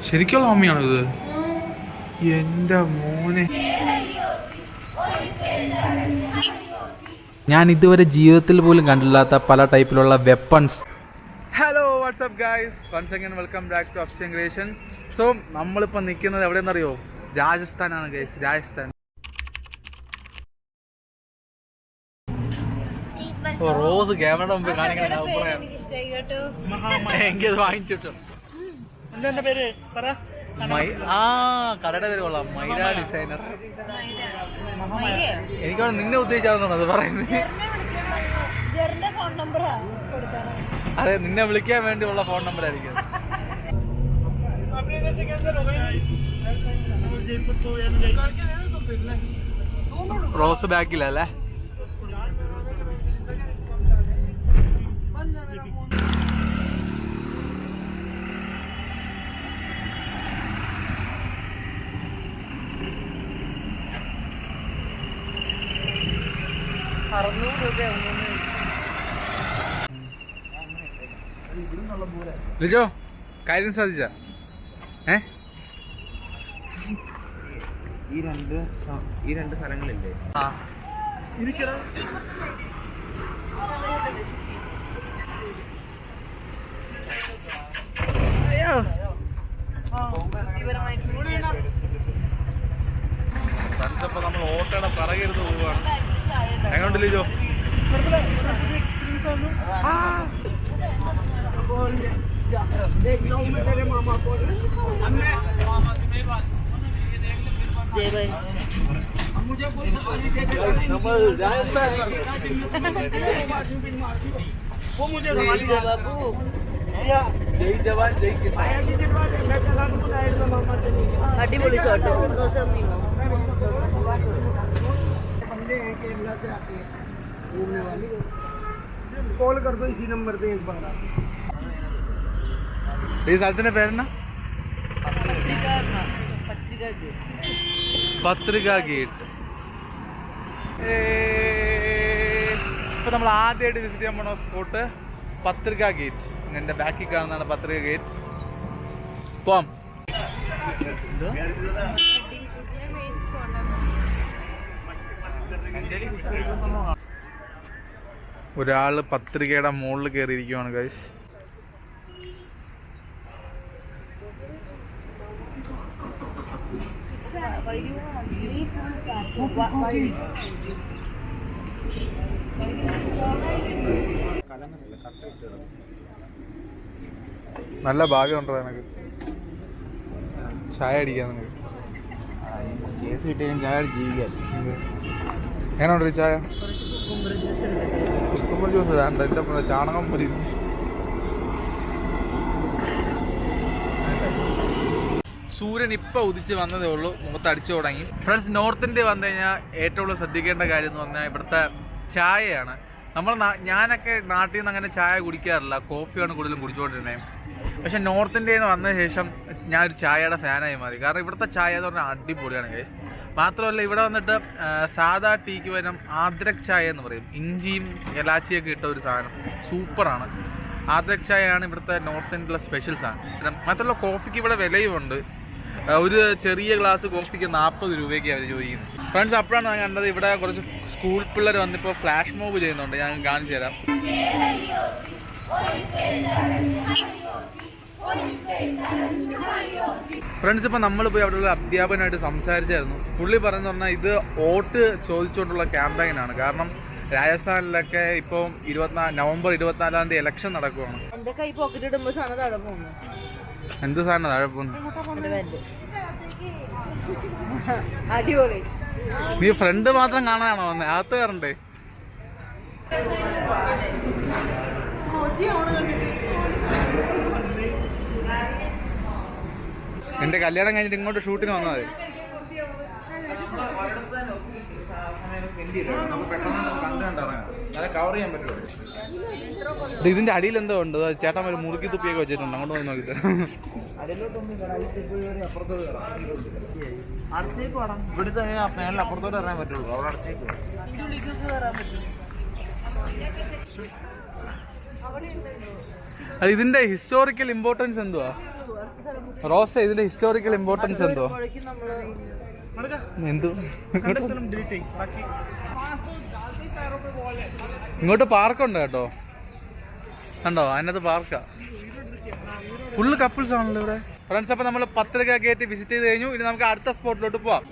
ശരിക്കുള്ള മമ്മിയാണോ ഇത്? എൻ്റെ മോനെ, ഞാൻ ഇതുവരെ ജീവിതത്തിൽ പോലും കണ്ടില്ലാത്ത പല ടൈപ്പിലുള്ള weapons. Hello, WhatsApp guys, once again welcome back to അപ്സ്റ്റേൻ ക്രിയേഷൻ. സോ നമ്മളിപ്പോൾ നിൽക്കുന്നത് എവിടെയെന്നറിയോ? രാജസ്ഥാനാണ് ഗൈസ്, രാജസ്ഥാൻ. റോസ് ക്യാമറയുടെ മുമ്പ് കാണിക്കണം. എനിക്കത് വാങ്ങിച്ചിട്ടോ. എന്താ പേര് പറ? കടയുടെ പേര് കൊള്ളാം, മൈര ഡിസൈനർ. എനിക്കവിടെ നിന്നെ ഉദ്ദേശിച്ചാണെന്നാണ് അത് പറയുന്നത്. അതെ, നിന്നെ വിളിക്കാൻ വേണ്ടിയുള്ള ഫോൺ നമ്പർ ആയിരിക്കും. റോസ് ബാക്കിലല്ലേ? ലിജോ, കാര്യം സാധിച്ച? ഈ രണ്ട് സ്ഥലങ്ങളില്ലേ? നമ്മൾ ഓട്ടോയുടെ പിറകിരുന്ന് പോവാണ്. എങ്ങോട്ട് ലിജോ? അടിപൊളി ഷോട്ട്. कॉल कर दो इसी नंबर पे एक बार. ഈ സ്ഥലത്തിന്റെ പേരെന്നാ? പത്രിക ഗേറ്റ്. ഇപ്പൊ നമ്മൾ ആദ്യമായിട്ട് വിസിറ്റ് ചെയ്യാൻ പോണ സ്പോട്ട് പത്രിക ഗേറ്റ്. എന്റെ ബാക്കിൽ കാണുന്നതാണ് പത്രിക ഗേറ്റ്. പോവാം. ഒരാള് പത്രികയുടെ മുകളിൽ കയറിയിരിക്കുവാണ് ഗൈസ്. നല്ല ഭാഗ്യമുണ്ടോ നിനക്ക്? ചായ അടിക്കാൻ നിനക്ക് കേസ് കിട്ടിയാൽ ചായ ജീവിക്കാൻ. എങ്ങനെയുണ്ട് ചായ? കുക്കുംബർ ജ്യൂസ് വേണ്ട, എൻ്റെ ചാണകം പൊരി. സൂര്യൻ ഇപ്പം ഉദിച്ച് വന്നതേ ഉള്ളൂ, മുഖത്ത് അടിച്ചു തുടങ്ങി. ഫ്രണ്ട്സ്, നോർത്ത് ഇന്ത്യ വന്നു കഴിഞ്ഞാൽ ഏറ്റവും കൂടുതൽ ശ്രദ്ധിക്കേണ്ട കാര്യം എന്ന് പറഞ്ഞാൽ ഇവിടുത്തെ ചായയാണ്. ഞാനൊക്കെ നാട്ടിൽ നിന്ന് അങ്ങനെ ചായ കുടിക്കാറില്ല, കോഫിയാണ് കൂടുതലും കുടിച്ചുകൊണ്ടിരുന്നത്. പക്ഷെ നോർത്ത് ഇന്ത്യയിൽ നിന്ന് വന്ന ശേഷം ഞാനൊരു ചായയുടെ ഫാനായി മാറി. കാരണം ഇവിടുത്തെ ചായ എന്ന് പറഞ്ഞാൽ അടിപൊളിയാണ് ഗൈസ്. മാത്രമല്ല, ഇവിടെ വന്നിട്ട് സാധാ ടീക്ക് പകരം ആദ്രക് ചായ എന്ന് പറയും. ഇഞ്ചിയും ഇലാച്ചിയൊക്കെ ഇട്ട ഒരു സാധനം, സൂപ്പറാണ്. ആദ്രക് ചായയാണ് ഇവിടുത്തെ നോർത്ത് ഇന്ത്യയിലെ സ്പെഷ്യൽ സാധനം. മാത്രമല്ല, കോഫിക്ക് ഇവിടെ വിലയുമുണ്ട്. ഒരു ചെറിയ ഗ്ലാസ് കോഫിക്ക് 40 രൂപയ്ക്ക് അവർ ചോദിക്കുന്നത്. ഫ്രണ്ട്സ്, അപ്പോഴാണ് ഞാൻ കണ്ടത് ഇവിടെ കുറച്ച് സ്കൂൾ പിള്ളേർ വന്നിപ്പോൾ ഫ്ലാഷ് മോബ് ചെയ്യുന്നുണ്ട്. ഞാൻ കാണിച്ചു തരാം. ഫ്രണ്ട്സ്, ഇപ്പം നമ്മൾ പോയി അവിടെയുള്ള അധ്യാപകനായിട്ട് സംസാരിച്ചായിരുന്നു. പുള്ളി പറഞ്ഞു പറഞ്ഞാൽ ഇത് വോട്ട് ചോദിച്ചുകൊണ്ടുള്ള ക്യാമ്പയിനാണ്. കാരണം രാജസ്ഥാനിലൊക്കെ ഇപ്പം നവംബർ 24 ഇലക്ഷൻ നടക്കുവാണ്. എന്ത് സാധനം താഴെ പോകുന്നു? അടിപൊളി. നീ ഫ്രണ്ട് മാത്രം കാണാനാണോ വന്നേ? അകത്ത് കയറണ്ടേ? എന്റെ കല്യാണം കഴിഞ്ഞിട്ട് ഇങ്ങോട്ട് ഷൂട്ടിന് വന്നത്. ഇതിന്റെ അടിയിൽ എന്തോ ഉണ്ട്, ചേട്ടൻ ഒരു മുറുക്കി തുപ്പിയൊക്കെ വെച്ചിട്ടുണ്ട്. അങ്ങോട്ട് പോയി നോക്കിട്ട്. ഇവിടുത്തെ അപ്പുറത്തോട്ട് ഇറങ്ങാൻ പറ്റുള്ളൂ. അവിടെ അടച്ചേക്ക്. ഇതിന്റെ ഹിസ്റ്റോറിക്കൽ ഇമ്പോർട്ടൻസ് എന്തുവാ? റോസ് ഇതിന്റെ ഹിസ്റ്റോറിക്കൽ ഇമ്പോർട്ടൻസ് എന്തോ എന്തു ഇങ്ങോട്ട് പാർക്കുണ്ട് കേട്ടോ, കണ്ടോ അതിനകത്ത് പാർക്കാ, ഫുള്ള് കപ്പിൾസ് ആണല്ലോ ഇവിടെ. ഫ്രണ്ട്സ്, അപ്പൊ നമ്മൾ പത്തരക്ക ഗേറ്റ് വിസിറ്റ് ചെയ്ത് കഴിഞ്ഞു. ഇനി നമുക്ക് അടുത്ത സ്പോട്ടിലോട്ട് പോവാം.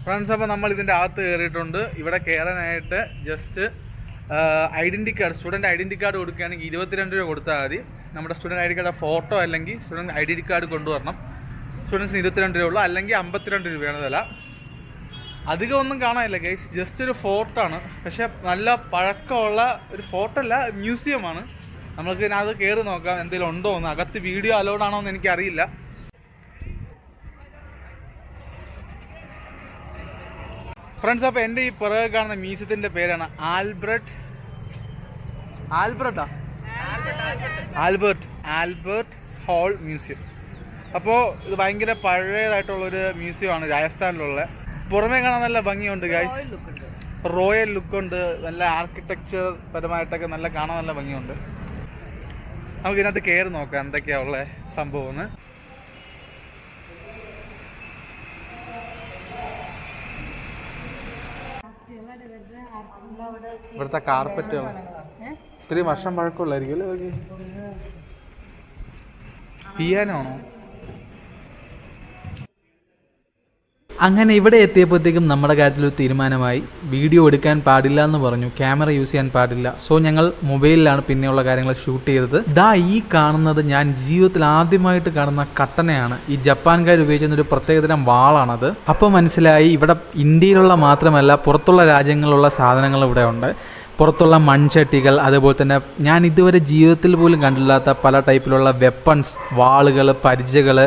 ഫ്രണ്ട്സ്, അപ്പോൾ നമ്മൾ ഇതിൻ്റെ അകത്ത് കയറിയിട്ടുണ്ട്. ഇവിടെ കയറാനായിട്ട് just identity card, student identity card കൊടുക്കുകയാണെങ്കിൽ 22 രൂപ കൊടുത്താൽ മതി. നമ്മുടെ student I D card photo അല്ലെങ്കിൽ സ്റ്റുഡൻറ്റ് ഐഡൻറ്റി കാർഡ് കൊണ്ടുവരണം. സ്റ്റുഡൻസിന് 22 രൂപ ഉള്ളൂ, അല്ലെങ്കിൽ 52 രൂപയാണ് വില. അധികം ഒന്നും കാണാനില്ല ഗൈസ്, ജസ്റ്റ് ഒരു ഫോർട്ടാണ്. പക്ഷെ നല്ല പഴക്കമുള്ള ഒരു ഫോർട്ടല്ല, മ്യൂസിയമാണ്. നമുക്ക് ഇതിനകത്ത് കയറി നോക്കാം എന്തെങ്കിലും ഉണ്ടോ എന്ന്. അകത്ത് വീഡിയോ അലൗഡ് ആണോ എന്ന് എനിക്കറിയില്ല. ഫ്രണ്ട്സ്, അപ്പോൾ എൻ്റെ ഈ പുറകെ കാണുന്ന മ്യൂസിയത്തിൻ്റെ പേരാണ് ആൽബർട്ട് ഹോൾ മ്യൂസിയം. അപ്പോൾ ഇത് ഭയങ്കര പഴയതായിട്ടുള്ളൊരു മ്യൂസിയമാണ്, രാജസ്ഥാനിലുള്ള. പുറമേ കാണാൻ നല്ല ഭംഗിയുണ്ട് ഗൈസ്, റോയൽ ലുക്കുണ്ട്, നല്ല ആർക്കിടെക്ചർ പരമായിട്ടൊക്കെ നല്ല കാണാൻ നല്ല ഭംഗിയുണ്ട്. നമുക്ക് ഇതിനകത്ത് കയറി നോക്കാം എന്തൊക്കെയാ ഉള്ള സംഭവം എന്ന്. ഇവിടുത്തെ കാർപ്പറ്റുകൾ ഇത്രയും വർഷം പഴക്കമുള്ളായിരിക്കും അല്ലേ? പിയാനോ ആണോ? അങ്ങനെ ഇവിടെ എത്തിയപ്പോഴത്തേക്കും നമ്മുടെ കാര്യത്തിലൊരു തീരുമാനമായി. വീഡിയോ എടുക്കാൻ പാടില്ല എന്ന് പറഞ്ഞു, ക്യാമറ യൂസ് ചെയ്യാൻ പാടില്ല. സോ ഞങ്ങൾ മൊബൈലിലാണ് പിന്നെയുള്ള കാര്യങ്ങൾ ഷൂട്ട് ചെയ്തത്. ഈ കാണുന്നത് ഞാൻ ജീവിതത്തിൽ ആദ്യമായിട്ട് കാണുന്ന കട്ടനയാണ്. ഈ ജപ്പാൻകാർ ഉപയോഗിച്ചിരുന്ന ഒരു പ്രത്യേകതരം വാളാണത്. അപ്പോൾ മനസ്സിലായി ഇവിടെ ഇന്ത്യയിലുള്ള മാത്രമല്ല പുറത്തുള്ള രാജ്യങ്ങളിലുള്ള സാധനങ്ങൾ ഇവിടെ ഉണ്ട്. പുറത്തുള്ള മൺചട്ടികൾ, അതുപോലെ തന്നെ ഞാൻ ഇതുവരെ ജീവിതത്തിൽ പോലും കണ്ടില്ലാത്ത പല ടൈപ്പിലുള്ള വെപ്പൺസ്, വാളുകൾ, പരിചകൾ,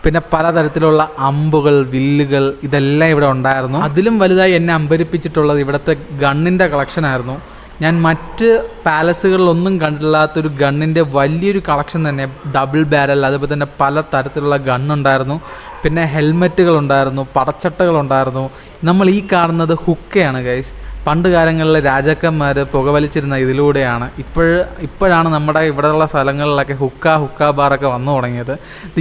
പിന്നെ പലതരത്തിലുള്ള അമ്പുകൾ, വില്ലുകൾ, ഇതെല്ലാം ഇവിടെ ഉണ്ടായിരുന്നു. അതിലും വലുതായി എന്നെ അമ്പരിപ്പിച്ചിട്ടുള്ളത് ഇവിടുത്തെ ഗണ്ണിൻ്റെ കളക്ഷനായിരുന്നു. ഞാൻ മറ്റ് പാലസുകളിലൊന്നും കണ്ടില്ലാത്തൊരു ഗണ്ണിൻ്റെ വലിയൊരു കളക്ഷൻ തന്നെ. ഡബിൾ ബാരൽ, അതുപോലെ തന്നെ പല തരത്തിലുള്ള ഗണ്ണുണ്ടായിരുന്നു. പിന്നെ ഹെൽമെറ്റുകളുണ്ടായിരുന്നു, പടച്ചട്ടകളുണ്ടായിരുന്നു. നമ്മൾ ഈ കാണുന്നത് ഹുക്കയാണ് ഗൈസ്. പണ്ട് കാലങ്ങളിൽ രാജാക്കന്മാർ പുകവലിച്ചിരുന്ന ഇതിലൂടെയാണ്. ഇപ്പോഴാണ് നമ്മുടെ ഇവിടെയുള്ള സ്ഥലങ്ങളിലൊക്കെ ഹുക്ക ബാറൊക്കെ വന്നു തുടങ്ങിയത്.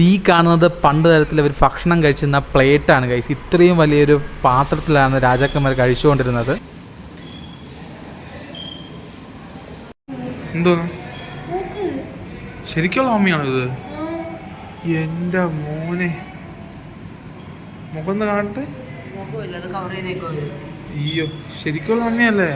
ഈ കാണുന്നത് പണ്ട് തരത്തിൽ അവർ ഭക്ഷണം കഴിച്ചിരുന്ന പ്ലേറ്റാണ് ഗൈസ്. ഇത്രയും വലിയൊരു പാത്രത്തിലാണ് രാജാക്കന്മാർ കഴിച്ചുകൊണ്ടിരുന്നത്. എന്തോ ശരിക്കുള്ള അമ്മയാണോ ഇത്? എൻ്റെ മോനെ, മുഖം കാണട്ടെ. അയ്യോ, ശരിക്കുള്ള അമ്മയല്ലേ?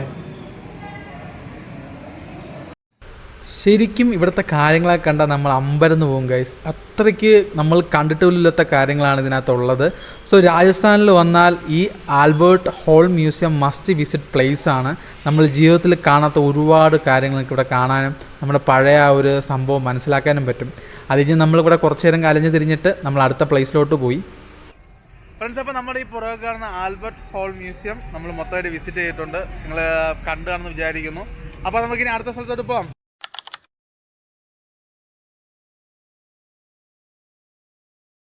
ശരിക്കും ഇവിടുത്തെ കാര്യങ്ങളൊക്കെ കണ്ടാൽ നമ്മൾ അമ്പരന്ന് പോകും ഗൈസ്. അത്രയ്ക്ക് നമ്മൾ കണ്ടിട്ടില്ലാത്ത കാര്യങ്ങളാണ് ഇതിനകത്തുള്ളത്. സോ രാജസ്ഥാനിൽ വന്നാൽ ഈ Albert Hall museum must visit place ആണ്. നമ്മൾ ജീവിതത്തിൽ കാണാത്ത ഒരുപാട് കാര്യങ്ങൾക്ക് ഇവിടെ കാണാനും നമ്മുടെ പഴയ ആ ഒരു സംഭവം മനസ്സിലാക്കാനും പറ്റും. അതിന് നമ്മളിവിടെ കുറച്ച് നേരം കലഞ്ഞ് തിരിഞ്ഞിട്ട് നമ്മൾ അടുത്ത പ്ലേസിലോട്ട് പോയി. ഫ്രണ്ട്സ്, അപ്പോൾ നമ്മുടെ ഈ പുറകെ കാണുന്ന ആൽബർട്ട് ഹോൾ മ്യൂസിയം നമ്മൾ മൊത്തമായിട്ട് വിസിറ്റ് ചെയ്തിട്ടുണ്ട്. നിങ്ങൾ കണ്ടു കാണുമെന്ന് വിചാരിക്കുന്നു. അപ്പോൾ നമുക്കിനി അടുത്ത സ്ഥലത്തോട്ട് പോകാം.